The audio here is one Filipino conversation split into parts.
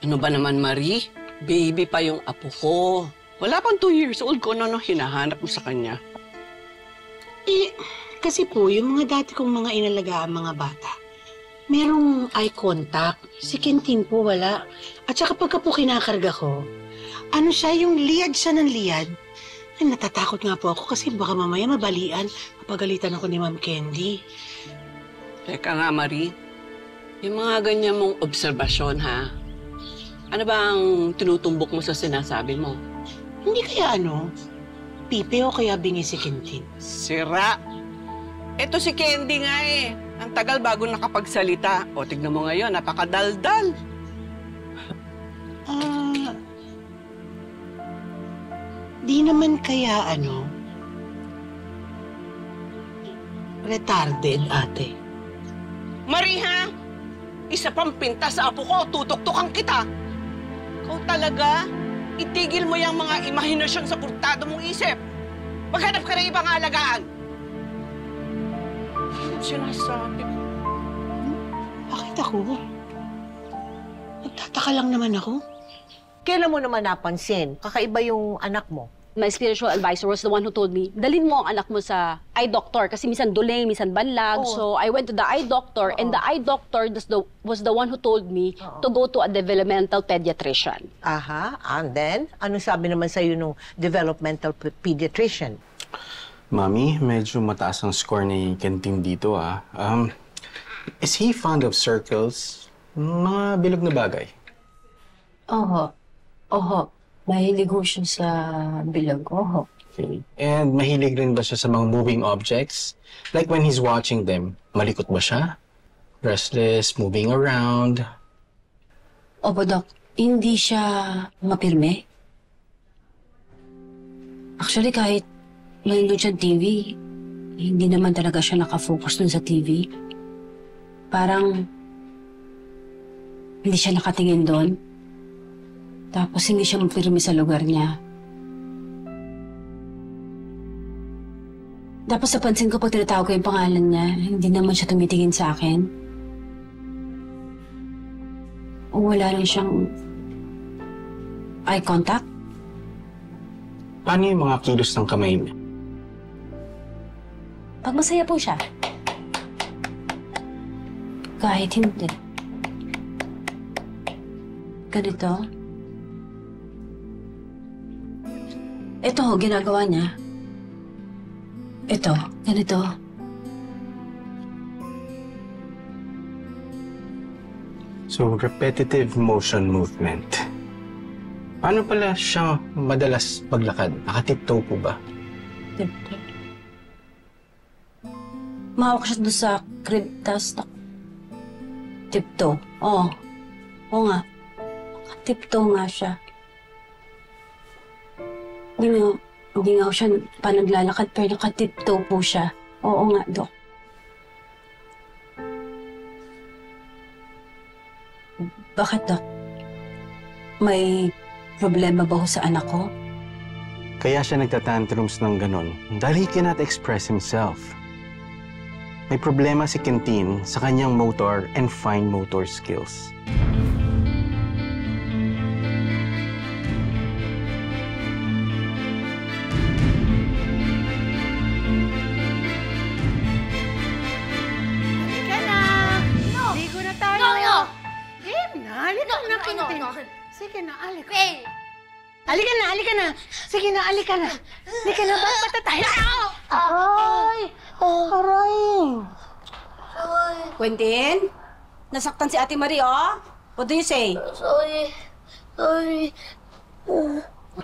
Ano ba naman, Marie? Baby pa yung apo ko. Wala pang 2 years old ko, ano hinahanap mo sa kanya? Eh, kasi po, yung mga dati kong mga inalagaan mga bata, merong eye contact. Si Quintin po wala. At saka pagka po kinakarga ko, ano siya, yung liyad siya ng liyad. Ay, natatakot nga po ako kasi baka mamaya mabalian. Mapagalitan ako ni Ma'am Candy. Teka nga, Marie. Yung mga ganyan mong obserbasyon, ha? Ano ba ang tinutumbok mo sa sinasabi mo? Hindi kaya ano, pipe o kaya bingi si Quintin? Sira! Eto si Candy nga eh. Ang tagal bago nakapagsalita. O, tignan mo ngayon, napakadaldal. Di naman kaya ano, retarded, ate. Marie, ha? Isa pang pinta sa apo ko, tutok-tukan kita. Ikaw talaga, itigil mo yung mga imahinasyon sa kurtado mong isip. Maghanap ka ng ibang alagaan. Ano sinasabi mo? Bakit ako? Nagtataka lang naman ako. Kailan mo naman napansin? Kakaiba yung anak mo. My spiritual advisor was the one who told me, dalhin mo ang anak mo sa eye doctor kasi minsan duling, minsan banlag. Oo. So I went to the eye doctor and the eye doctor was the one who told me to go to a developmental pediatrician. Aha, and then, ano sabi naman sa'yo nung developmental pediatrician? Mami, medyo mataas ang score ni Quintin dito, ah. Is he fond of circles? Mga bilog na bagay? Oho. Oho. Mahilig ho siya sa bilog. Oho. Okay. And mahilig rin ba siya sa mga moving objects? Like when he's watching them, malikot ba siya? Restless, moving around? Opo, Dok. Hindi siya mapirme. Actually, kahit nanonood siya TV, hindi naman talaga siya nakafocus dun sa TV. Parang hindi siya nakatingin doon. Tapos hindi siya mapirme sa lugar niya. Tapos napansin ko pag tinatawag ko yung pangalan niya, hindi naman siya tumitingin sa akin. O wala rin siyang eye contact. Paano yung mga kilos ng kamay niya? Pag masaya po siya. Kahit hindi. Ganito. Ito ho, ginagawa niya. Ito, ganito. So, repetitive motion movement. Paano pala siya madalas paglakad? Nakatiptoe po ba? Tiptoe. Mahawak siya doon sa crib, tapos tiptoe. Oo. Oo nga. Tiptoe nga siya. Hindi nga siya panaglalakad, pero nakatiptoe po siya. Oo nga, Dok. Bakit, Dok? May problema ba ho sa anak ko? Kaya siya nagtatantrums ng ganon dahil he cannot express himself. May problema si Quintin sa kanyang motor and fine motor skills. Sige na, alika. Alika na, alika na. Sige na, alika na. Alika na, ba't matatay? Aray! Aray! Quentin? Nasaktan si Ate Marie, oh? What do you say? Sorry. Sorry.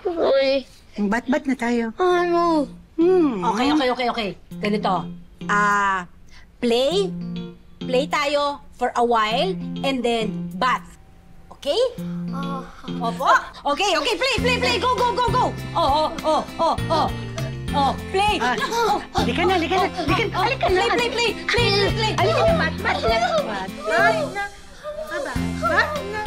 Sorry. Bat-bat na tayo. Ano? Okay. Ganito. Play. Play tayo for a while and then bath. Okay? Opo? Okay. Play. Go. Play. Halika na. Halika na. Play. Halika na, bat-bat na. Bat na. Aba, bat na.